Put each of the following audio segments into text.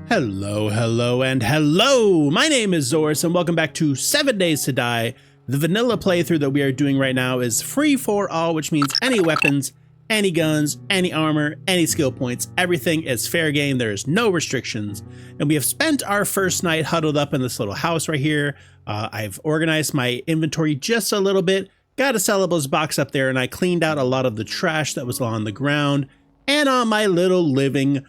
Hello, hello, and hello! My name is Zorus, and welcome back to 7 Days to Die. The vanilla playthrough that we are doing right now is free for all, which means any weapons, any guns, any armor, any skill points, everything is fair game. There is no restrictions. And we have spent our first night huddled up in this little house right here. I've organized my inventory just a little bit, got a sellables box up there, and I cleaned out a lot of the trash that was on the ground and on my little living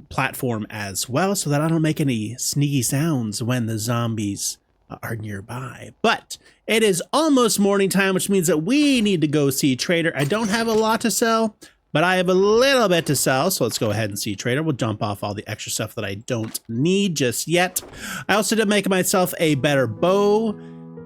platform as well, so that I don't make any sneaky sounds when the zombies are nearby. But it is almost morning time, which means that we need to go see Trader. I don't have a lot to sell, but I have a little bit to sell, so let's go ahead and see Trader. We'll dump off all the extra stuff that I don't need just yet. I also did make myself a better bow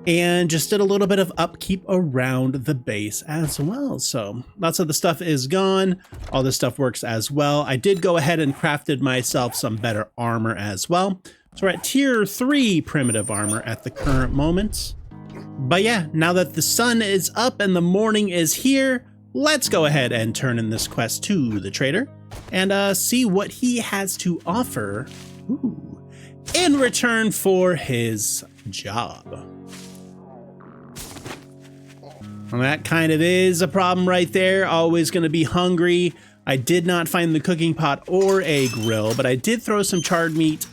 and just did a little bit of upkeep around the base as well. So lots of the stuff is gone. All this stuff works as well. I did go ahead and crafted myself some better armor as well. So we're at tier 3 primitive armor at the current moment. But yeah, now that the sun is up and the morning is here, let's go ahead and turn in this quest to the trader and see what he has to offer in return for his job. And that kind of is a problem right there. Always going to be hungry. I did not find the cooking pot or a grill, but I did throw some charred meat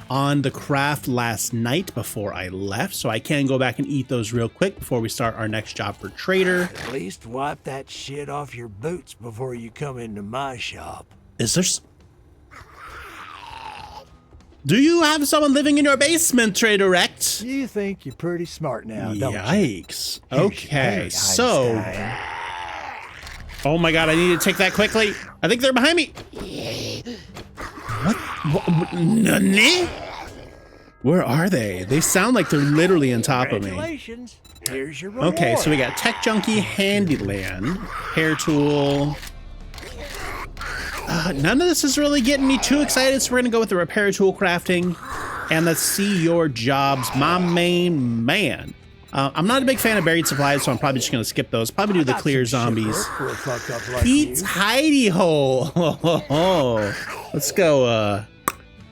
on the craft last night before I left, so I can go back and eat those real quick before we start our next job for Trader. At least wipe that shit off your boots before you come into my shop. Is there... Do you have someone living in your basement, Trader Rex? You think you're pretty smart now, don't you? Yikes. Okay, so... Oh my god, I need to take that quickly. I think they're behind me. What? Nani? Where are they? They sound like they're literally on top of me. Congratulations. Here's your reward. Okay, so we got Tech Junkie, Handyland, Hair Tool. None of this is really getting me too excited, so we're gonna go with the repair tool crafting. And let's see your jobs, my main man. I'm not a big fan of buried supplies, so I'm probably just gonna skip those. Probably do the clear zombies. Pete's hidey hole. Let's go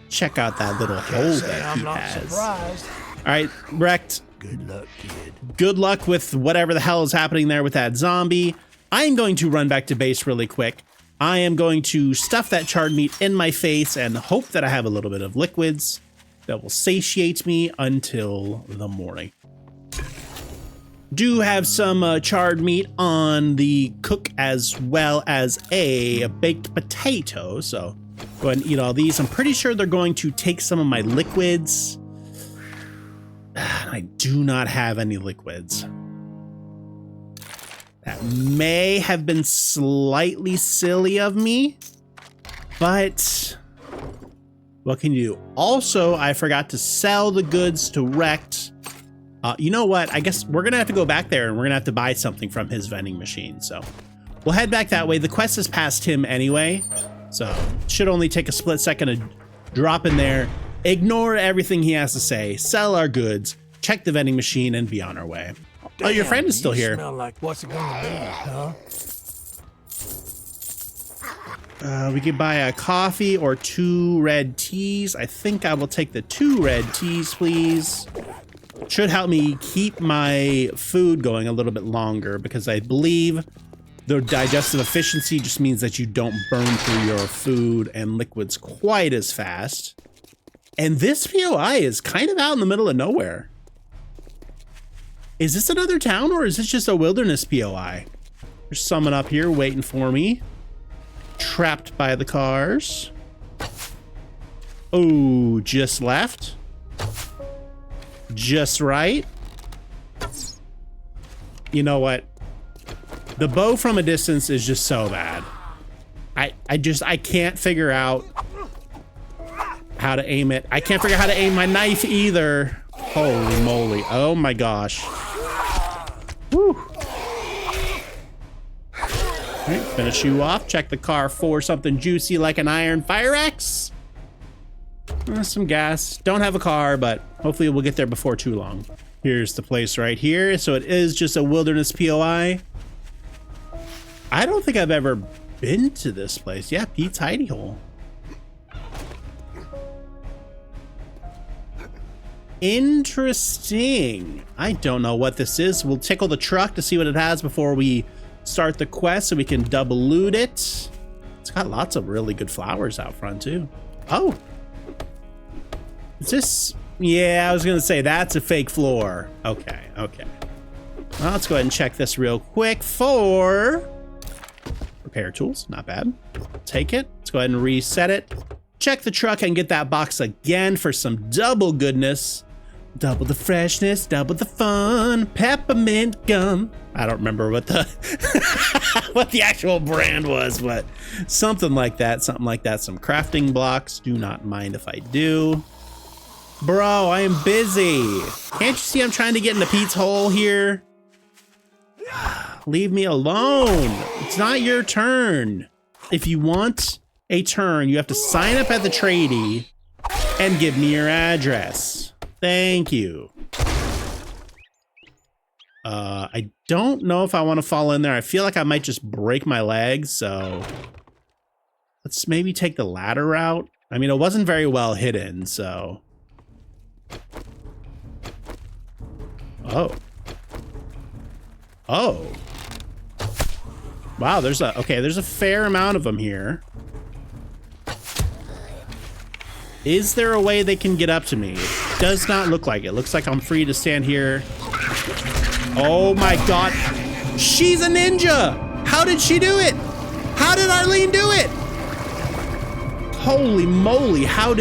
check out that little hole that he has. All right, Wrecked. Good luck, kid. Good luck with whatever the hell is happening there with that zombie. I am going to run back to base really quick. I am going to stuff that charred meat in my face and hope that I have a little bit of liquids that will satiate me until the morning. Do have some charred meat on the cook as well as a baked potato, so go ahead and eat all these. I'm pretty sure they're going to take some of my liquids. I do not have any liquids. That may have been slightly silly of me, but what can you do? Also, I forgot to sell the goods to Wrecked. You know what? I guess we're gonna have to go back there and we're gonna have to buy something from his vending machine. So we'll head back that way. The quest is past him anyway, so should only take a split second to drop in there, ignore everything he has to say, sell our goods, check the vending machine, and be on our way. Damn, oh, your friend is still here. Smell like what's it gonna be, huh? We could buy a coffee or 2 red teas. I think I will take the 2 red teas, please. Should help me keep my food going a little bit longer, because I believe the digestive efficiency just means that you don't burn through your food and liquids quite as fast. And this POI is kind of out in the middle of nowhere. Is this another town, or is this just a wilderness POI? There's someone up here waiting for me. Trapped by the cars. Oh, just left. Just right. You know what? The bow from a distance is just so bad. I can't figure out how to aim it. I can't figure out how to aim my knife either. Holy moly. Oh my gosh. Woo. All right, finish you off. Check the car for something juicy like an iron fire axe. Some gas. Don't have a car, but hopefully we'll get there before too long. Here's the place right here. So it is just a wilderness POI. I don't think I've ever been to this place. Yeah, Pete's hidey hole. Interesting. I don't know what this is. We'll tickle the truck to see what it has before we start the quest so we can double loot it. It's got lots of really good flowers out front too. Oh. Is this? Yeah, I was gonna say that's a fake floor. Okay, okay. Well, let's go ahead and check this real quick for repair tools. Not bad. Take it. Let's go ahead and reset it. Check the truck and get that box again for some double goodness. Double the freshness, double the fun. Peppermint gum. I don't remember what the what the actual brand was, but something like that. Something like that. Some crafting blocks. Do not mind if I do. Bro, I am busy. Can't you see I'm trying to get into Pete's hole here? Leave me alone. It's not your turn. If you want a turn, you have to sign up at the tradie and give me your address. Thank you. I don't know if I want to fall in there. I feel like I might just break my legs, so let's maybe take the ladder route. I mean, it wasn't very well hidden, so. Oh. Oh. Wow, there's a fair amount of them here. Is there a way they can get up to me? It does not look like it. Looks like I'm free to stand here. Oh my God. She's a ninja. How did she do it? How did Arlene do it? Holy moly. How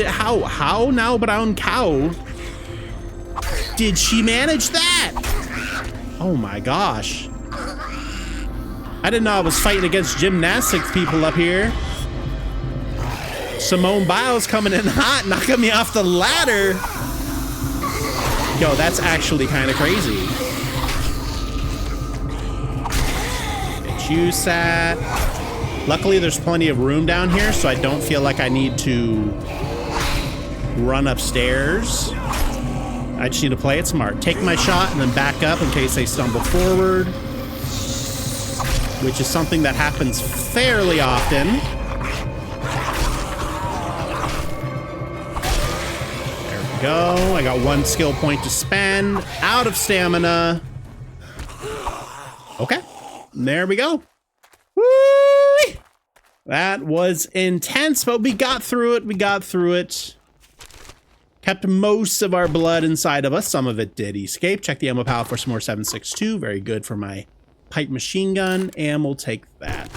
now brown cow did she manage that? Oh my gosh. I didn't know I was fighting against gymnastics people up here. Simone Biles coming in hot, knocking me off the ladder. Yo, that's actually kind of crazy. Get you sat. Luckily, there's plenty of room down here, so I don't feel like I need to run upstairs. I just need to play it smart. Take my shot and then back up in case they stumble forward, which is something that happens fairly often. There we go. I got one skill point to spend. Out of stamina. Okay. There we go. Woo! That was intense, but we got through it. We got through it. Kept most of our blood inside of us. Some of it did escape. Check the ammo pile for some more 7.62. Very good for my pipe machine gun, and we'll take that.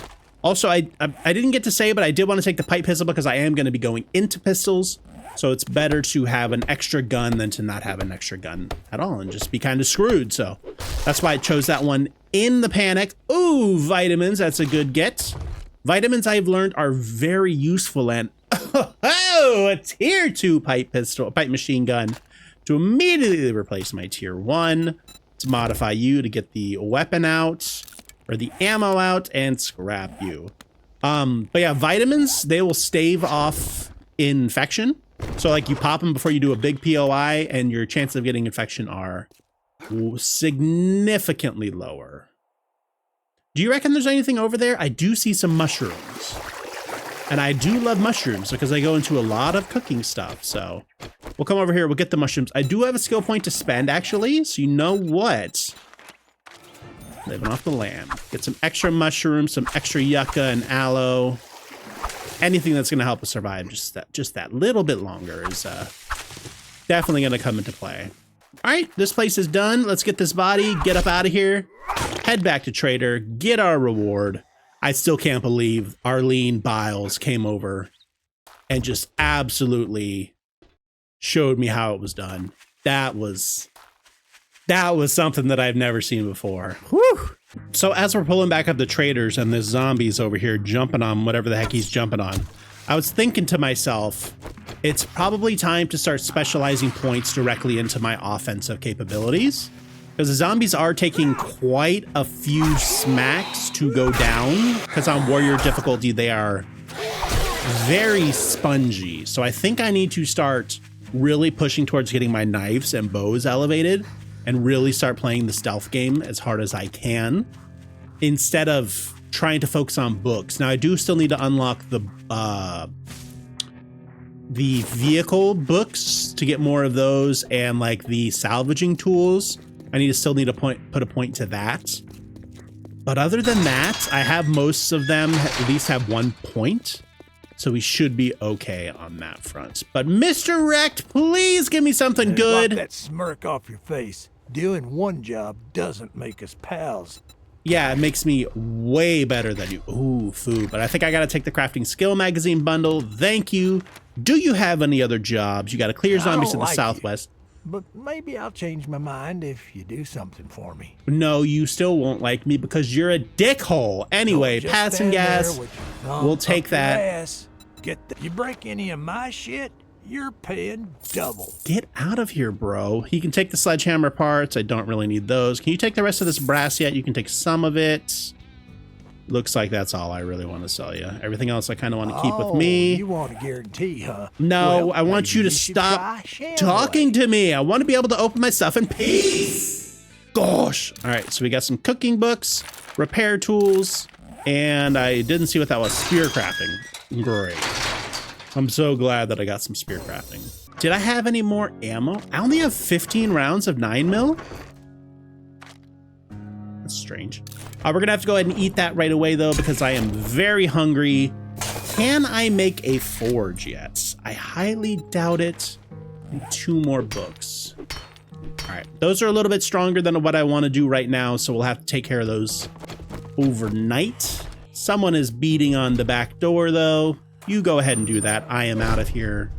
Also, I didn't get to say, but I did want to take the pipe pistol because I am going to be going into pistols. So it's better to have an extra gun than to not have an extra gun at all and just be kind of screwed. So that's why I chose that one in the panic. Ooh, vitamins. That's a good get. Vitamins, I've learned, are very useful, and oh, a tier 2 pipe machine gun to immediately replace my tier 1. To modify you to get the weapon out or the ammo out and scrap you. But yeah, vitamins, they will stave off infection. So like you pop them before you do a big POI and your chances of getting infection are significantly lower. Do you reckon there's anything over there? I do see some mushrooms. And I do love mushrooms because I go into a lot of cooking stuff. So we'll come over here. We'll get the mushrooms. I do have a skill point to spend, actually. So you know what? Living off the land. Get some extra mushrooms, some extra yucca and aloe. Anything that's going to help us survive just that little bit longer is definitely going to come into play. All right, this place is done. Let's get this body, get up out of here, head back to Trader, get our reward. I still can't believe Arlene Biles came over and just absolutely showed me how it was done. That was something that I've never seen before. Whew. So as we're pulling back up the traders and this zombie's over here jumping on whatever the heck he's jumping on, I was thinking to myself, it's probably time to start specializing points directly into my offensive capabilities. Because the zombies are taking quite a few smacks to go down. Because on warrior difficulty, they are very spongy. So I think I need to start really pushing towards getting my knives and bows elevated. And really start playing the stealth game as hard as I can. Instead of trying to focus on books. Now I do still need to unlock the the vehicle books to get more of those, and like the salvaging tools. I still need to put a point to that. But other than that, I have most of them at least have 1 point. So we should be okay on that front. But Mr. Wrecked, please give me something good. Wipe that smirk off your face. Doing one job doesn't make us pals. Yeah, it makes me way better than you. Ooh, food. But I think I gotta take the crafting skill magazine bundle. Thank you. Do you have any other jobs? You gotta clear zombies to the southwest. But maybe I'll change my mind if you do something for me. No, you still won't like me because you're a dickhole. Anyway, passing gas. We'll take that. You break any of my shit, you're paying double. Get out of here, bro. He can take the sledgehammer parts. I don't really need those. Can you take the rest of this brass yet? You can take some of it. Looks like that's all I really want to sell you. Everything else I kind of want to keep with me. You want a guarantee, huh? No, I want you to stop talking to me. I want to be able to open my stuff in peace. Gosh. All right, so we got some cooking books, repair tools, and I didn't see what that was. Spear crafting. Great. I'm so glad that I got some spear crafting. Did I have any more ammo? I only have 15 rounds of 9mm. That's strange. We're gonna have to go ahead and eat that right away though, because I am very hungry. Can I make a forge yet? I highly doubt it. And 2 more books. All right, those are a little bit stronger than what I want to do right now, so we'll have to take care of those overnight. Someone is beating on the back door though. You go ahead and do that. I am out of here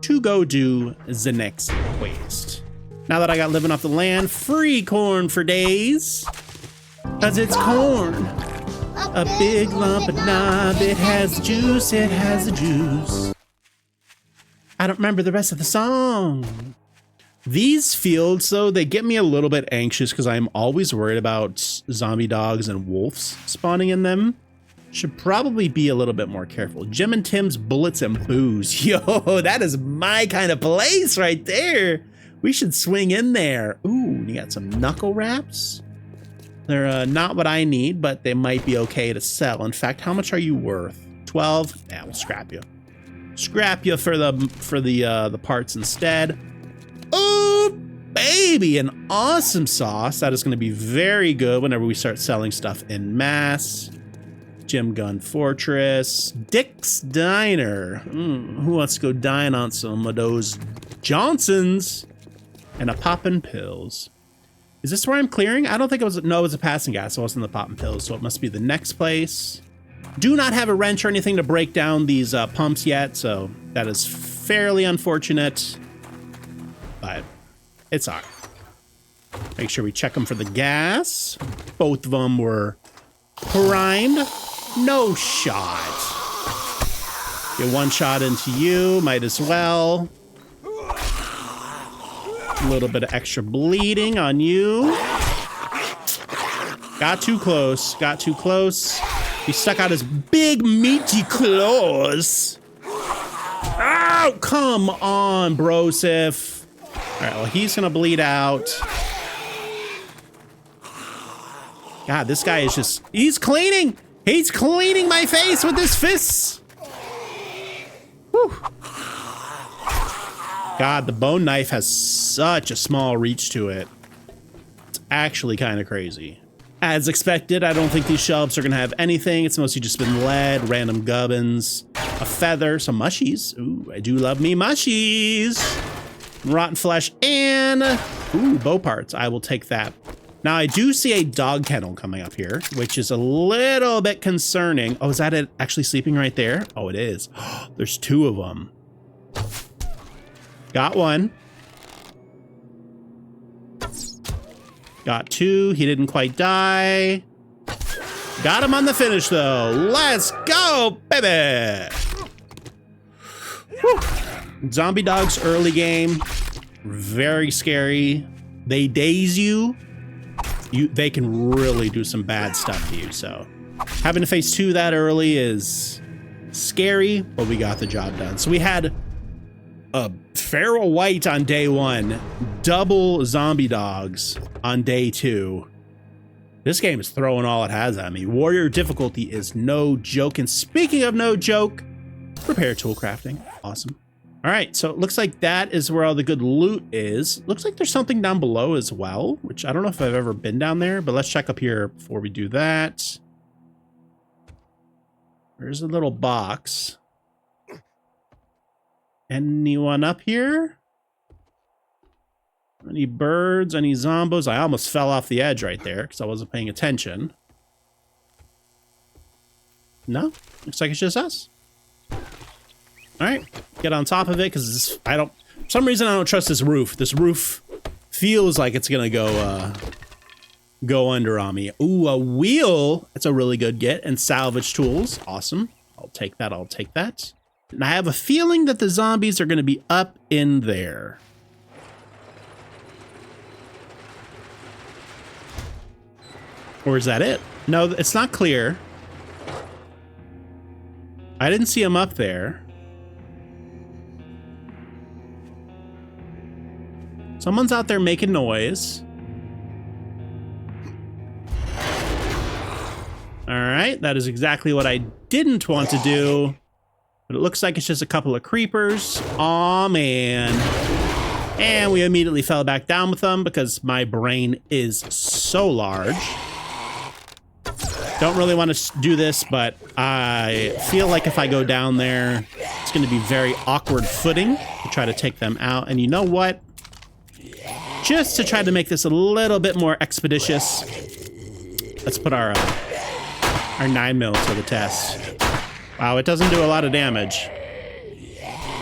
to go do the next quest. Now that I got living off the land, free corn for days. Cause it's corn, a big lump of knob. It has juice, it has the juice. I don't remember the rest of the song. These fields, though, they get me a little bit anxious because I'm always worried about zombie dogs and wolves spawning in them. Should probably be a little bit more careful. Jim and Tim's Bullets and Booze. Yo, that is my kind of place right there. We should swing in there. Ooh, you got some knuckle wraps. They're not what I need, but they might be okay to sell. In fact, how much are you worth? 12? Yeah, we'll scrap you. Scrap you for the parts instead. Oh, baby, an awesome sauce. That is going to be very good whenever we start selling stuff in mass. Jim Gun Fortress. Dick's Diner. Who wants to go dine on some of those Johnsons? And a poppin' pills. Is this where I'm clearing? I don't think it was. No, it was a passing gas. It wasn't the poppin' pills, so it must be the next place. Do not have a wrench or anything to break down these pumps yet, so that is fairly unfortunate. But it's all right. Make sure we check them for the gas. Both of them were primed. No shot. Get 1 shot into you. Might as well. A little bit of extra bleeding on you. Got too close. Got too close. He stuck out his big meaty claws. Oh, come on, Brosif. All right, well, he's gonna bleed out. God, this guy is just, he's cleaning. He's cleaning my face with his fists. Whew. God, the bone knife has such a small reach to it. It's actually kind of crazy. As expected, I don't think these shelves are going to have anything. It's mostly just been lead, random gubbins, a feather, some mushies. Ooh, I do love me mushies. Rotten flesh and, ooh, bow parts. I will take that. Now, I do see a dog kennel coming up here, which is a little bit concerning. Oh, is that it actually sleeping right there? Oh, it is. There's 2 of them. Got 1. Got 2. He didn't quite die. Got him on the finish, though. Let's go, baby. Whew. Zombie dogs early game. Very scary. They daze you. They can really do some bad stuff to you. So having to face 2 that early is scary, but we got the job done. So we had a feral white on day 1, double zombie dogs on day 2. This game is throwing all it has at me. Warrior difficulty is no joke. And speaking of no joke, Repair tool crafting. Awesome. All right, so it looks like that is where all the good loot is. Looks like there's something down below as well, which I don't know if I've ever been down there, but let's check up here before we do that. There's a little box. Anyone up here? Any birds? Any zombos? I almost fell off the edge right there because I wasn't paying attention. No, looks like it's just us. All right, get on top of it because for some reason I don't trust this roof. This roof feels like it's gonna go under on me. Ooh, a wheel. That's a really good get. And salvage tools. Awesome. I'll take that. I'll take that. And I have a feeling that the zombies are gonna be up in there. Or is that it? No, it's not clear. I didn't see them up there. Someone's out there making noise. All right, that is exactly what I didn't want to do. But it looks like it's just a couple of creepers. Aw, man. And we immediately fell back down with them because my brain is so large. Don't really want to do this, but I feel like if I go down there, it's going to be very awkward footing to try to take them out. And you know what? Just to try to make this a little bit more expeditious, let's put our 9mm to the test. Wow, it doesn't do a lot of damage.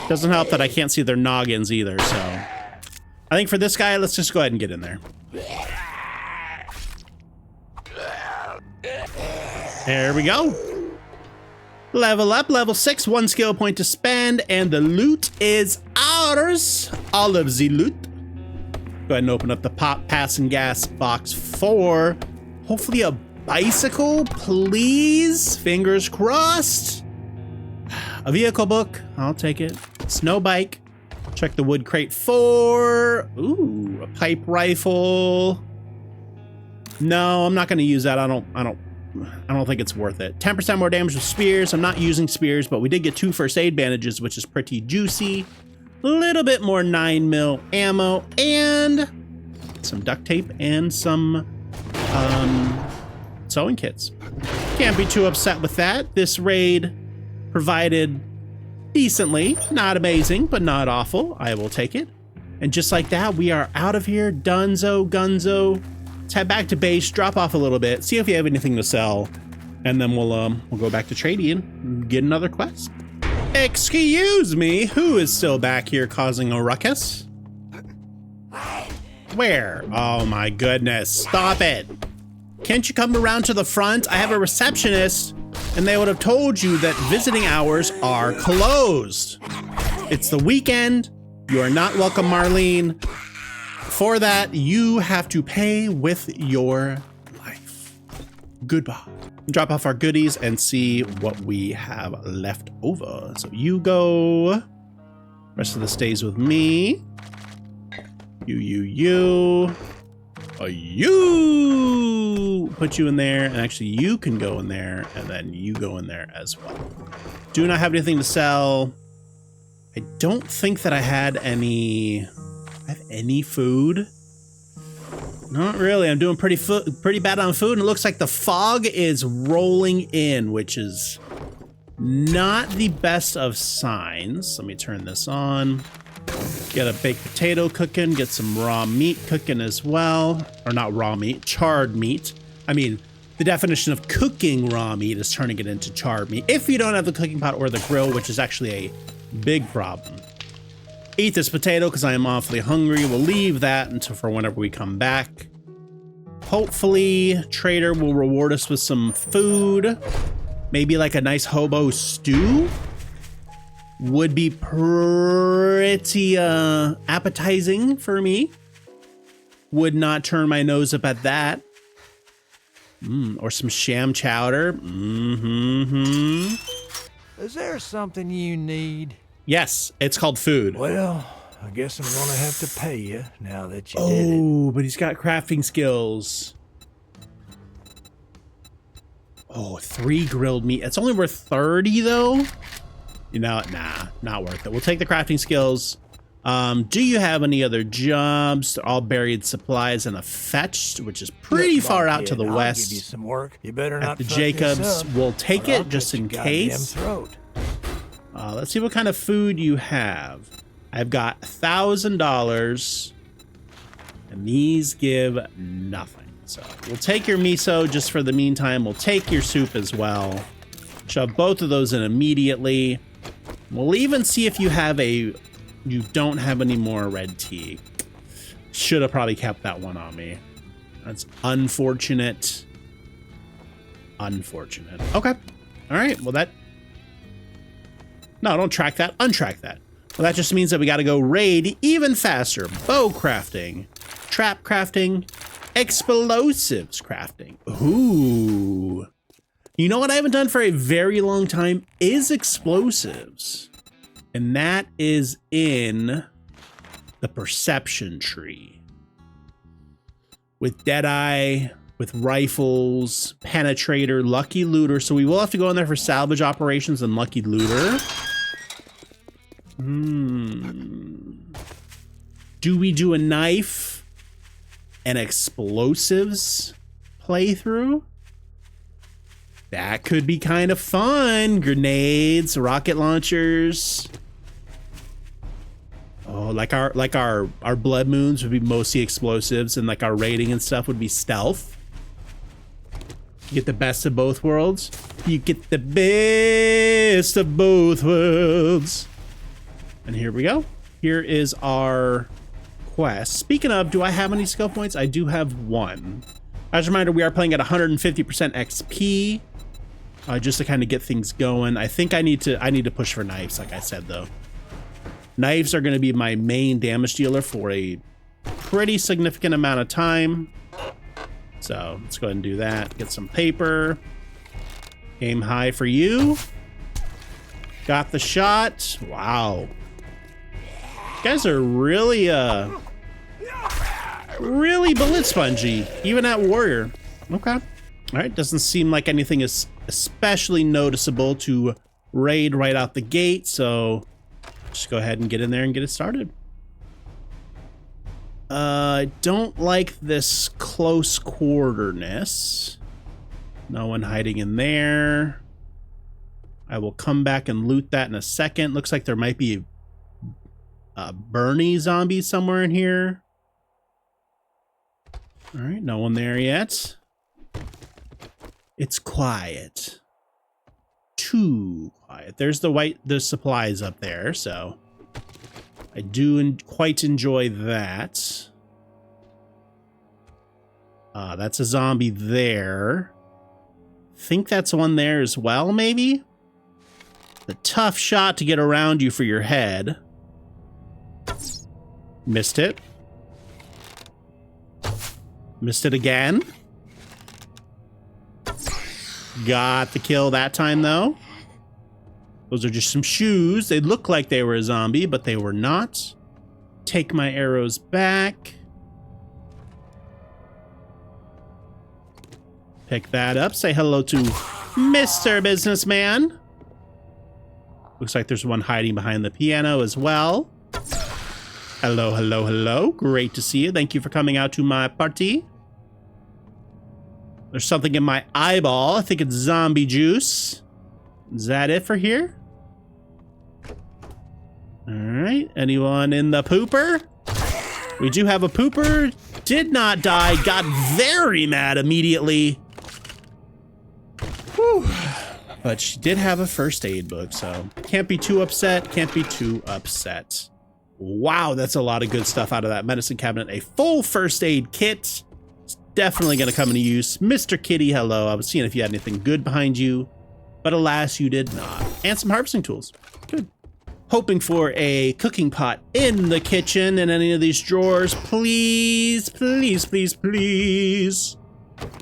Doesn't help that I can't see their noggins either, so I think for this guy, let's just go ahead and get in there. There we go. Level up, level 6, 1 skill point to spend, and the loot is ours. All of the loot. Go ahead and open up the pop, pass, and gas box 4. Hopefully a bicycle, please. Fingers crossed. A vehicle book, I'll take it. Snow bike. Check the wood crate 4. Ooh, a pipe rifle. No, I'm not going to use that. I don't think it's worth it. 10% more damage with spears. I'm not using spears, but we did get 2 first aid bandages, which is pretty juicy. A little bit more 9mm ammo and some duct tape and some sewing kits. Can't be too upset with that. This raid provided decently, not amazing, but not awful. I will take it. And just like that, we are out of here. Dunzo, gunzo. Let's head back to base, drop off a little bit, see if you have anything to sell, and then we'll go back to trading and get another quest. Excuse me, who is still back here causing a ruckus? Where? Oh my goodness, stop it. Can't you come around to the front? I have a receptionist, and they would have told you that visiting hours are closed. It's the weekend. You are not welcome, Marlene. For that, you have to pay with your life. Goodbye. Drop off our goodies and see what we have left over. So you go. Rest of this stays with me. You. Put you in there, and actually you can go in there, and then you go in there as well. Do not have anything to sell. I don't think that I had any... I have any food? Not really. I'm doing pretty bad on food, and it looks like the fog is rolling in, which is not the best of signs. Let me turn this on. Get a baked potato cooking, get some raw meat cooking as well. Or not raw meat, charred meat. I mean, the definition of cooking raw meat is turning it into charred meat. If you don't have the cooking pot or the grill, which is actually a big problem. Eat this potato because I am awfully hungry. We'll leave that until for whenever we come back. Hopefully, Trader will reward us with some food. Maybe like a nice hobo stew. Would be pretty appetizing for me. Would not turn my nose up at that. Or some sham chowder. Is there something you need? Yes, it's called food. Well, I guess I'm gonna have to pay you now that you did it. Oh, but he's got crafting skills. Oh, 3 grilled meat. It's only worth 30 though. You know, nah, not worth it. We'll take the crafting skills. Do you have any other jobs? All buried supplies and a fetched, which is pretty far out to the west. I'll give you some work. You better not At the fuck Jacobs, this up, we'll take or I'll it just cut in your case. goddamn throat. Let's see what kind of food you have. I've got $1,000, and these give nothing. So we'll take your miso just for the meantime. We'll take your soup as well. Shove both of those in immediately. We'll even see if you have you don't have any more red tea. Should have probably kept that one on me. That's unfortunate. Unfortunate. Okay. All right. Well, no, don't track that. Untrack that. Well, that just means that we got to go raid even faster. Bow crafting, trap crafting, explosives crafting. Ooh. You know what I haven't done for a very long time is explosives. And that is in the perception tree. With Deadeye, with rifles, penetrator, lucky looter. So we will have to go in there for salvage operations and lucky looter. Do we do a knife and explosives playthrough? That could be kind of fun. Grenades, rocket launchers. Oh, like our blood moons would be mostly explosives, and like our raiding and stuff would be stealth. You get the best of both worlds. You get the best of both worlds. And here we go. Here is our quest. Speaking of, do I have any skill points? I do have one. As a reminder, we are playing at 150% XP. Just to kind of get things going. I think I need to push for knives, like I said, though. Knives are going to be my main damage dealer for a pretty significant amount of time. So let's go ahead and do that. Get some paper. Aim high for you. Got the shot. Wow. You guys are really bullet spongy, even at warrior. Okay. All right. Doesn't seem like anything is especially noticeable to raid right out the gate, so just go ahead and get in there and get it started. I don't like this close quarterness. No one hiding in there. I will come back and loot that in a second. Looks like there might be a Bernie zombie somewhere in here. All right, no one there yet. It's quiet. Too quiet. There's the supplies up there, so I do quite enjoy that. That's a zombie there. Think that's one there as well, maybe? The tough shot to get around you for your head. Missed it. Missed it again. Got the kill that time, though. Those are just some shoes. They look like they were a zombie, but they were not. Take my arrows back. Pick that up. Say hello to Mr. Businessman. Looks like there's one hiding behind the piano as well. Hello, hello, hello. Great to see you. Thank you for coming out to my party. There's something in my eyeball. I think it's zombie juice. Is that it for here? All right. Anyone in the pooper? We do have a pooper. Did not die. Got very mad immediately. Whew. But she did have a first aid book, so can't be too upset. Can't be too upset. Wow, that's a lot of good stuff out of that medicine cabinet. A full first aid kit. It's definitely going to come into use. Mr. Kitty, hello. I was seeing if you had anything good behind you, but alas, you did not. And some harvesting tools. Good. Hoping for a cooking pot in the kitchen in any of these drawers. Please, please, please, please.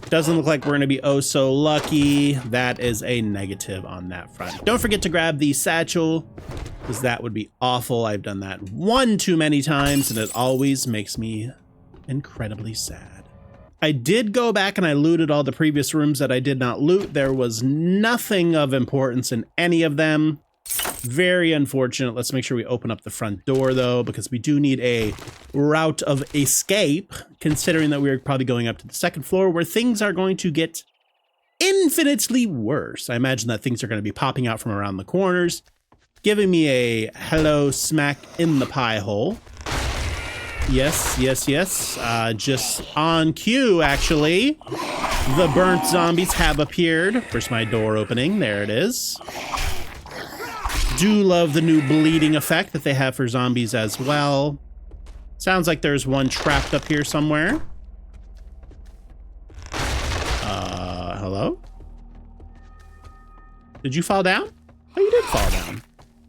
Doesn't look like we're going to be oh so lucky. That is a negative on that front. Don't forget to grab the satchel, because that would be awful. I've done that one too many times, and it always makes me incredibly sad. I did go back and I looted all the previous rooms that I did not loot. There was nothing of importance in any of them. Very unfortunate. Let's make sure we open up the front door, though, because we do need a route of escape, considering that we're probably going up to the second floor where things are going to get infinitely worse. I imagine that things are going to be popping out from around the corners, giving me a hello smack in the pie hole. Yes, yes, yes. Just on cue, actually. The burnt zombies have appeared. Where's my door opening? There it is. Do love the new bleeding effect that they have for zombies as well. Sounds like there's one trapped up here somewhere. Hello? Did you fall down? Oh, you did fall down.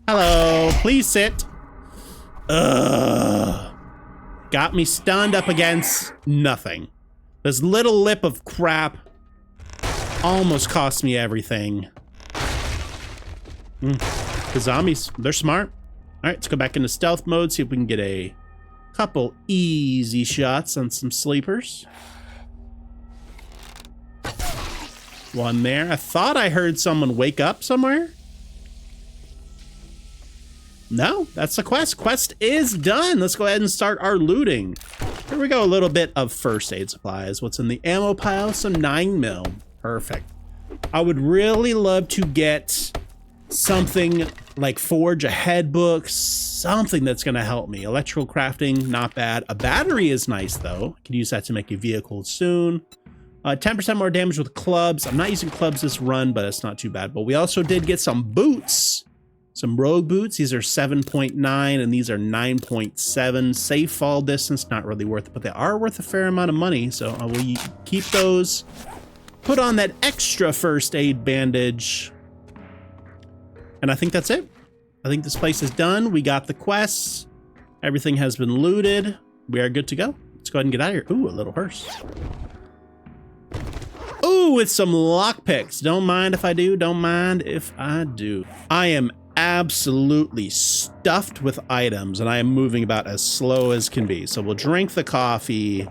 Hello, please sit. Ugh. Got me stunned up against nothing. This little lip of crap almost cost me everything. The zombies, they're smart. All right, let's go back into stealth mode, see if we can get a couple easy shots on some sleepers. One there. I thought I heard someone wake up somewhere. No, that's the quest. Quest is done. Let's go ahead and start our looting. Here we go, a little bit of first aid supplies. What's in the ammo pile? Some 9mm. Perfect. I would really love to get something like forge ahead books, something that's going to help me. Electrical crafting, not bad. A battery is nice, though. I can use that to make a vehicle soon. 10% more damage with clubs. I'm not using clubs this run, but it's not too bad. But we also did get some boots. Some rogue boots. These are 7.9 and these are 9.7. Safe fall distance, not really worth it, but they are worth a fair amount of money. So I will keep those. Put on that extra first aid bandage. And I think that's it. I think this place is done. We got the quests. Everything has been looted. We are good to go. Let's go ahead and get out of here. Ooh, a little hearse. Ooh, with some lockpicks. Don't mind if I do. Don't mind if I do. I am absolutely stuffed with items and I am moving about as slow as can be. So we'll drink the coffee.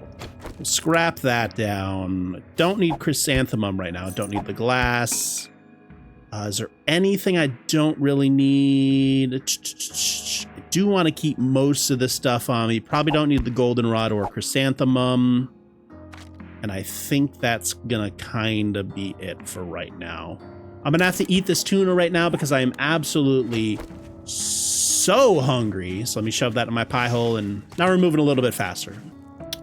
We'll scrap that down. Don't need chrysanthemum right now. Don't need the glass. Is there anything I don't really need? I do want to keep most of this stuff on me. Probably don't need the goldenrod or chrysanthemum. And I think that's gonna kind of be it for right now. I'm gonna have to eat this tuna right now because I am absolutely so hungry. So let me shove that in my pie hole and now we're moving a little bit faster.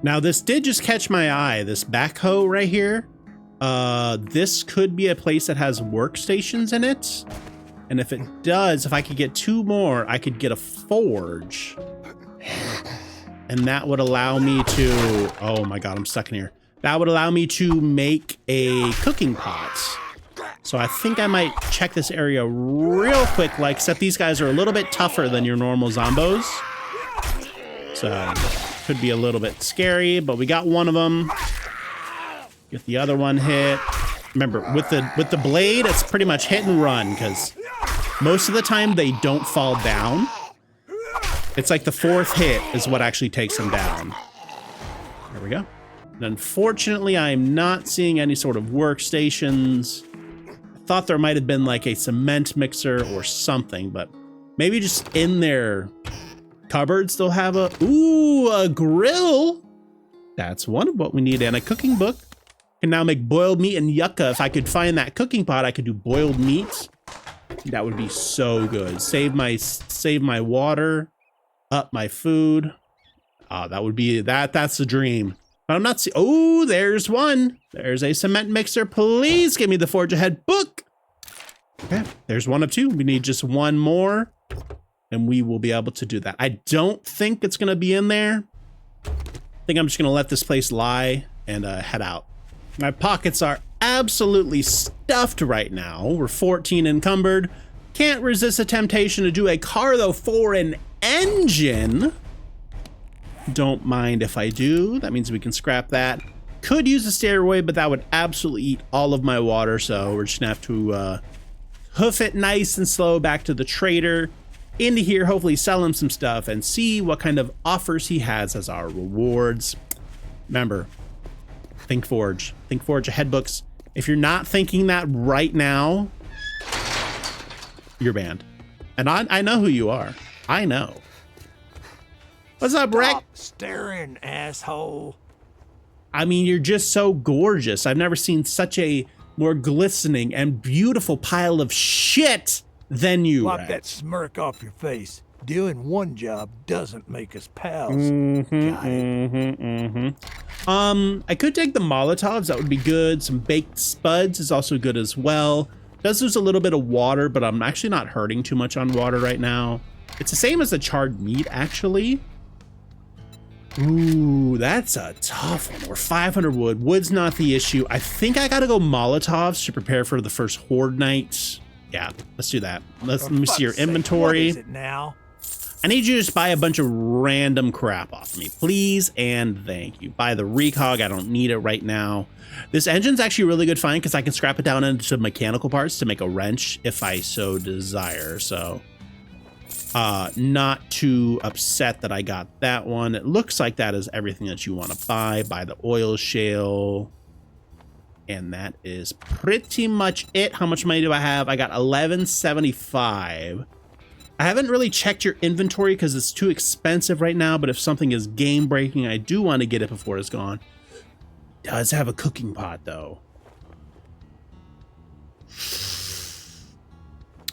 Now this did just catch my eye, this backhoe right here. This could be a place that has workstations in it. And if it does, if I could get 2 more, I could get a forge. And that would allow me to, oh my God, I'm stuck in here. That would allow me to make a cooking pot. So I think I might check this area real quick, like, except these guys are a little bit tougher than your normal zombos. So could be a little bit scary, but we got one of them. Get the other one hit. Remember, with the blade, it's pretty much hit and run because most of the time they don't fall down. It's like the 4th hit is what actually takes them down. There we go. And unfortunately, I am not seeing any sort of workstations. I thought there might have been like a cement mixer or something, but maybe just in their cupboards they'll have a grill. That's one of what we need, and a cooking book. Can now make boiled meat and yucca. If I could find that cooking pot, I could do boiled meat. That would be so good. Save my water, up my food. That would be that's the dream. But I'm not oh, there's one. There's a cement mixer. Please give me the forge ahead book. Okay, there's one of 2. We need just one more and we will be able to do that. I don't think it's gonna be in there. I think I'm just gonna let this place lie and head out. My pockets are absolutely stuffed right now. We're 14 encumbered. Can't resist the temptation to do a car though for an engine. Don't mind if I do. That means we can scrap that. Could use a stairway, but that would absolutely eat all of my water. So we're just gonna have to hoof it nice and slow back to the trader. Into here, hopefully sell him some stuff and see what kind of offers he has as our rewards. Remember, think forge ahead books. If you're not thinking that right now, you're banned. And I know who you are. I know. What's up, Rick? Stop staring, asshole. I mean, you're just so gorgeous. I've never seen such a more glistening and beautiful pile of shit than you, Wipe Rex. that smirk off your face. Doing one job doesn't make us pals. Got it. I could take the Molotovs. That would be good. Some baked spuds is also good as well. Does lose a little bit of water, but I'm actually not hurting too much on water right now. It's the same as the charred meat, actually. Ooh, that's a tough one. We're 500 wood. Wood's not the issue. I think I gotta go Molotovs to prepare for the first Horde night. Yeah, let's do that. Let me see your inventory. What is it now? I need you to just buy a bunch of random crap off me, please and thank you. Buy the recog. I don't need it right now. This engine's actually a really good find because I can scrap it down into mechanical parts to make a wrench if I so desire. So not too upset that I got that one. It looks like that is everything that you want to buy. Buy the oil shale. And that is pretty much it. How much money do I have? I got 1175. I haven't really checked your inventory because it's too expensive right now, but if something is game breaking, I do want to get it before it's gone. It does have a cooking pot though.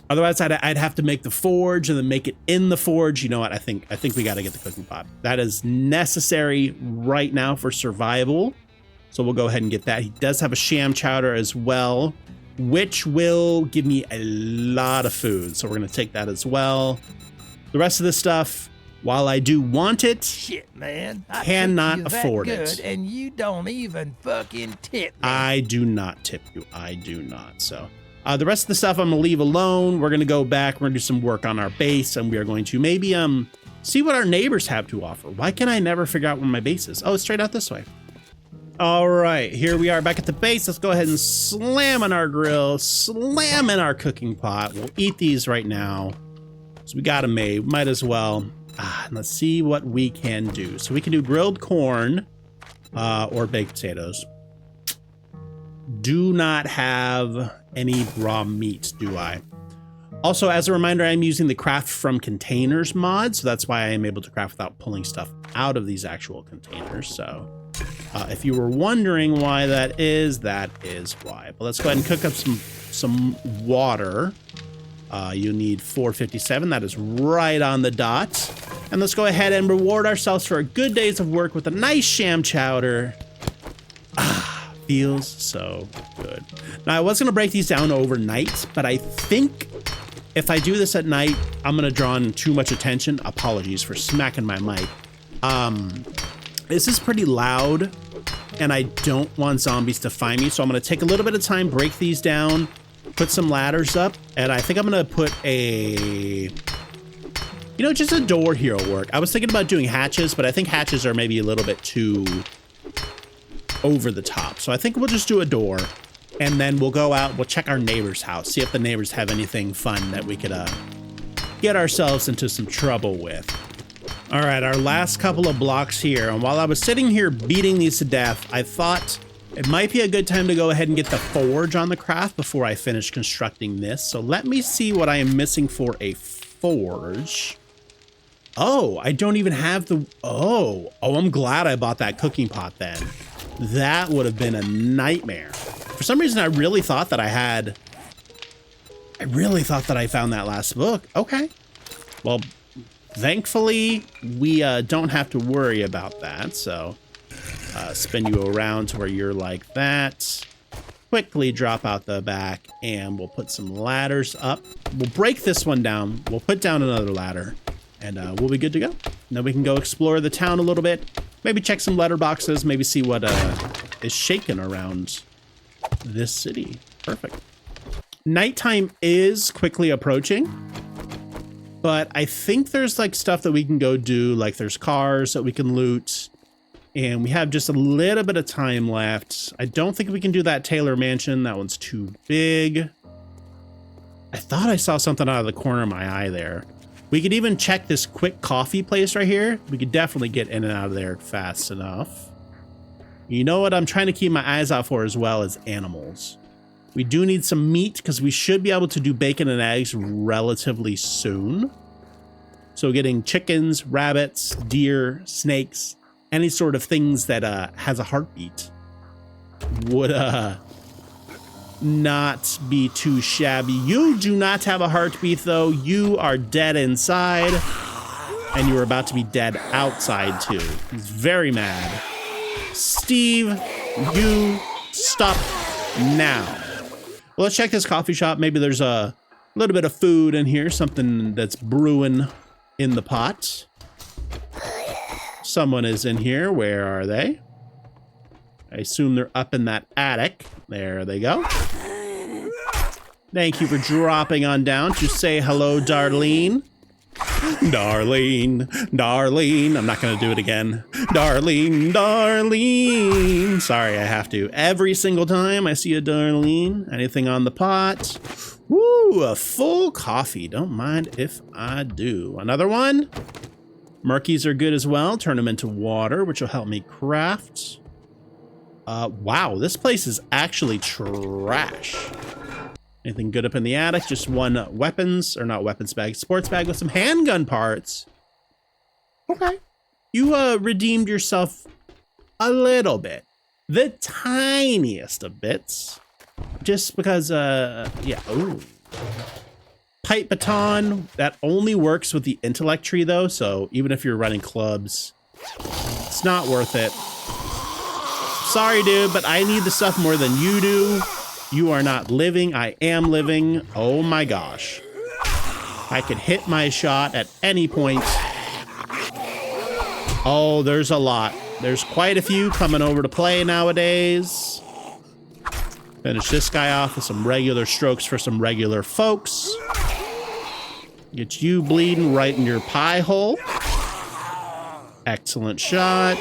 Otherwise, I'd have to make the forge and then make it in the forge. You know what? I think we got to get the cooking pot. That is necessary right now for survival. So we'll go ahead and get that. He does have a sham chowder as well, which will give me a lot of food. So we're going to take that as well. The rest of this stuff, while I do want it, Shit, man. I cannot treat you that afford good, it. And you don't even fucking tip me. I do not tip you. I do not. So the rest of the stuff I'm going to leave alone. We're going to go back. We're going to do some work on our base, and we are going to maybe see what our neighbors have to offer. Why can I never figure out where my base is? Oh, it's straight out this way. All right, here we are back at the base. Let's go ahead and slam in our grill, slam in our cooking pot. We'll eat these right now. So we got them made. Might as well. And let's see what we can do. So we can do grilled corn or baked potatoes. Do not have any raw meat, do I? Also, as a reminder, I'm using the craft from containers mod, so that's why I am able to craft without pulling stuff out of these actual containers. So if you were wondering why that is why. But let's go ahead and cook up some water. You need 457. That is right on the dot. And let's go ahead and reward ourselves for a good days of work with a nice sham chowder. Feels so good. Now, I was going to break these down overnight, but I think if I do this at night, I'm going to draw in too much attention. Apologies for smacking my mic. This is pretty loud, and I don't want zombies to find me, so I'm going to take a little bit of time, break these down, put some ladders up, and I think I'm going to put just a door here will work. I was thinking about doing hatches, but I think hatches are maybe a little bit too over the top. So I think we'll just do a door, and then we'll go out, we'll check our neighbor's house, see if the neighbors have anything fun that we could get ourselves into some trouble with. All right, our last couple of blocks here. And while I was sitting here beating these to death, I thought it might be a good time to go ahead and get the forge on the craft before I finish constructing this. So let me see what I am missing for a forge. Oh, I don't even have the, oh, I'm glad I bought that cooking pot then. That would have been a nightmare. For some reason, I really thought that I found that last book. Okay. Well, thankfully, we don't have to worry about that. So spin you around to where you're like that. Quickly drop out the back, and we'll put some ladders up. We'll break this one down. We'll put down another ladder, and we'll be good to go. Now we can go explore the town a little bit. Maybe check some letterboxes. Maybe see what is shaking around this city. Perfect. Nighttime is quickly approaching. But I think there's like stuff that we can go do, like there's cars that we can loot, and we have just a little bit of time left. I don't think we can do that Taylor Mansion. That one's too big. I thought I saw something out of the corner of my eye there. We could even check this quick coffee place right here. We could definitely get in and out of there fast enough. You know what I'm trying to keep my eyes out for as well as animals. We do need some meat because we should be able to do bacon and eggs relatively soon. So getting chickens, rabbits, deer, snakes, any sort of things that has a heartbeat would not be too shabby. You do not have a heartbeat though. You are dead inside and you are about to be dead outside too. He's very mad. Steve, you stop now. Well, let's check this coffee shop. Maybe there's a little bit of food in here, something that's brewing in the pot. Someone is in here. Where are they? I assume they're up in that attic. There they go. Thank you for dropping on down to say hello, Darlene. Darlene, Darlene. I'm not going to do it again. Darlene, Darlene. Sorry, I have to. Every single time I see a Darlene. Anything on the pot? Woo, a full coffee. Don't mind if I do. Another one. Murkies are good as well. Turn them into water, which will help me craft. Wow, this place is actually trash. Anything good up in the attic? Just one weapons, or not weapons bag, sports bag with some handgun parts. Okay. You redeemed yourself a little bit. The tiniest of bits. Just because, yeah, ooh. Pipe baton, that only works with the intellect tree though, so even if you're running clubs, it's not worth it. Sorry, dude, but I need the stuff more than you do. You are not living. I am living. Oh my gosh. I could hit my shot at any point. Oh, there's a lot. There's quite a few coming over to play nowadays. Finish this guy off with some regular strokes for some regular folks. Get you bleeding right in your pie hole. Excellent shot.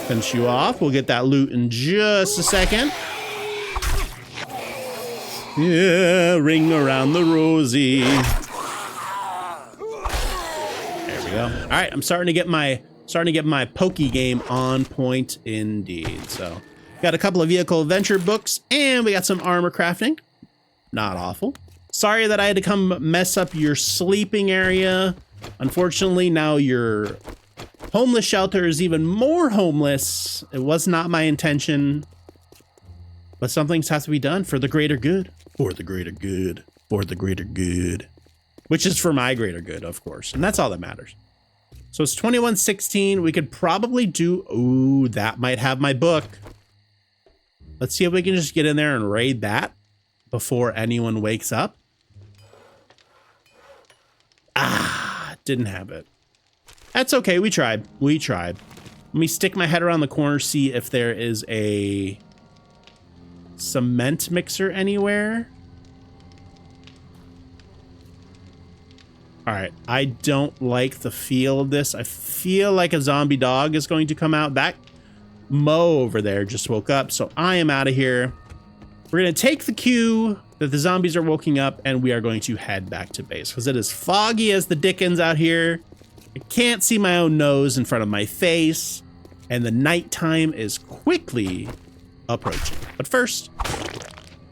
Finish you off. We'll get that loot in just a second. Yeah, ring around the rosy. There we go. All right, I'm starting to get my pokey game on point indeed. So, got a couple of vehicle adventure books and we got some armor crafting. Not awful. Sorry that I had to come mess up your sleeping area. Unfortunately, now your homeless shelter is even more homeless. It was not my intention. But some things have to be done for the greater good. For the greater good. For the greater good. Which is for my greater good, of course. And that's all that matters. So it's 21:16. We could probably do... Ooh, that might have my book. Let's see if we can just get in there and raid that before anyone wakes up. Ah, didn't have it. That's okay. We tried. We tried. Let me stick my head around the corner, see if there is a cement mixer anywhere. All right. I don't like the feel of this. I feel like a zombie dog is going to come out. That Mo over there just woke up, so I am out of here. We're going to take the cue that the zombies are waking up, and we are going to head back to base because it is foggy as the dickens out here. I can't see my own nose in front of my face, and the nighttime is quickly approaching. But first,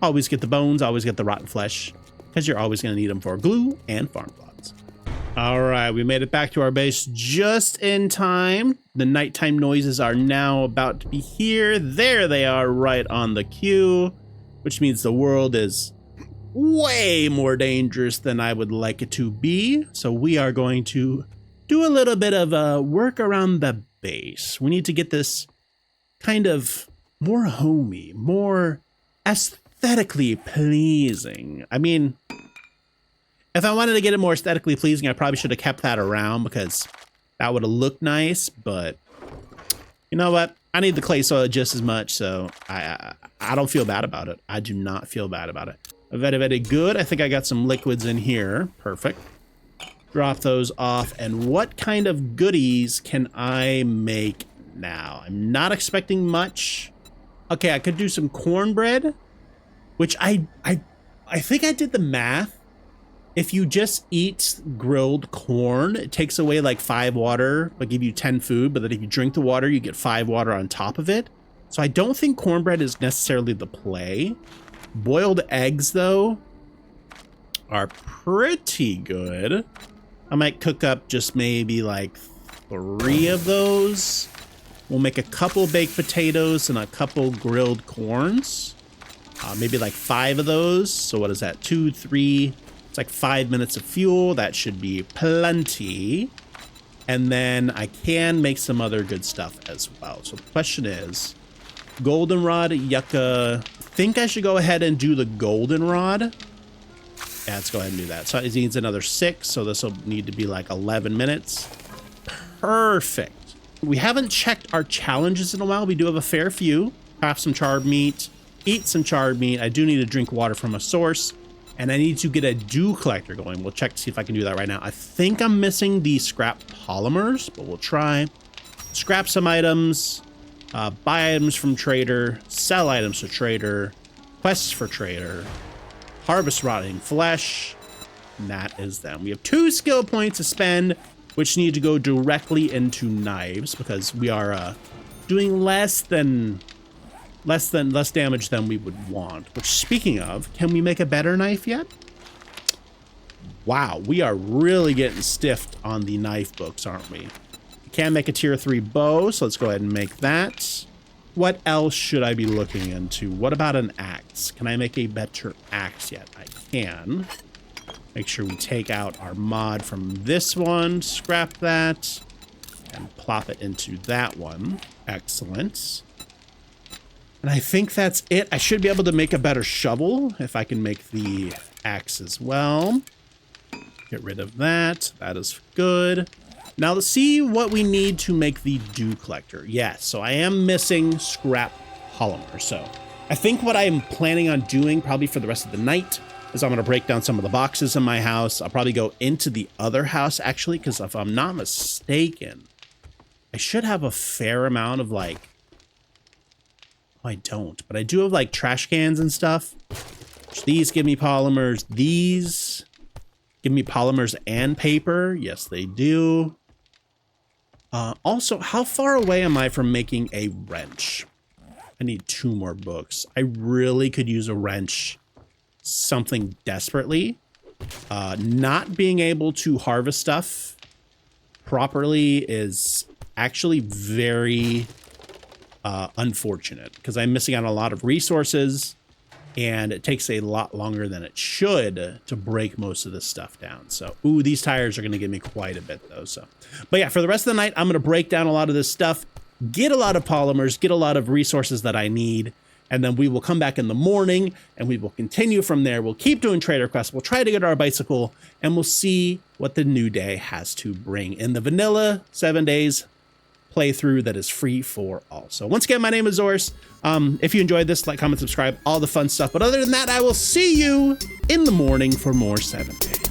always get the bones, always get the rotten flesh, because you're always going to need them for glue and farm plots. All right, we made it back to our base just in time. The nighttime noises are now about to be here. There they are, right on the cue, which means the world is way more dangerous than I would like it to be. So we are going to do a little bit of work around the base. We need to get this kind of more homey, more aesthetically pleasing. I mean, if I wanted to get it more aesthetically pleasing, I probably should have kept that around because that would have looked nice, but you know what? I need the clay soil just as much, so I don't feel bad about it. I do not feel bad about it. Very, very good. I think I got some liquids in here. Perfect. Drop those off. And what kind of goodies can I make now? I'm not expecting much. Okay, I could do some cornbread, which I think I did the math. If you just eat grilled corn, it takes away like 5 water, but give you 10 food. But then if you drink the water, you get 5 water on top of it. So I don't think cornbread is necessarily the play. Boiled eggs, though, are pretty good. I might cook up just maybe like 3 of those. We'll make a couple baked potatoes and a couple grilled corns. Maybe like 5 of those. So what is that? 2, 3. It's like 5 minutes of fuel. That should be plenty. And then I can make some other good stuff as well. So the question is, goldenrod, yucca. I think I should go ahead and do the goldenrod. Yeah, let's go ahead and do that. So it needs another 6. So this will need to be like 11 minutes. Perfect. We haven't checked our challenges in a while. We do have a fair few. Craft some charred meat. Eat some charred meat. I do need to drink water from a source. And I need to get a dew collector going. We'll check to see if I can do that right now. I think I'm missing the scrap polymers, but we'll try. Scrap some items. Buy items from trader. Sell items to trader. Quests for trader. Harvest rotting flesh. And that is them. We have 2 skill points to spend, which need to go directly into knives because we are doing less damage than we would want. Which, speaking of, can we make a better knife yet? Wow, we are really getting stiffed on the knife books, aren't we? We can make a tier 3 bow, so let's go ahead and make that. What else should I be looking into? What about an axe? Can I make a better axe yet? I can. Make sure we take out our mod from this one, scrap that, and plop it into that one. Excellent. And I think that's it. I should be able to make a better shovel if I can make the axe as well. Get rid of that. That is good. Now let's see what we need to make the dew collector. Yes, so I am missing scrap polymer. So I think what I'm planning on doing probably for the rest of the night is I'm going to break down some of the boxes in my house. I'll probably go into the other house actually, because if I'm not mistaken, I should have a fair amount of like, I don't, but I do have like trash cans and stuff. These give me polymers. These give me polymers and paper. Yes, they do. Also, how far away am I from making a wrench? I need 2 more books. I really could use a wrench. Something desperately. Not being able to harvest stuff properly is actually very unfortunate because I'm missing out on a lot of resources and it takes a lot longer than it should to break most of this stuff down. So, ooh, these tires are going to give me quite a bit though. So, but yeah, for the rest of the night, I'm going to break down a lot of this stuff, get a lot of polymers, get a lot of resources that I need. And then we will come back in the morning and we will continue from there. We'll keep doing trader quests. We'll try to get our bicycle and we'll see what the new day has to bring in the vanilla 7 days playthrough that is free for all. So once again, my name is Zorus. If you enjoyed this, like, comment, subscribe, all the fun stuff. But other than that, I will see you in the morning for more 7 days.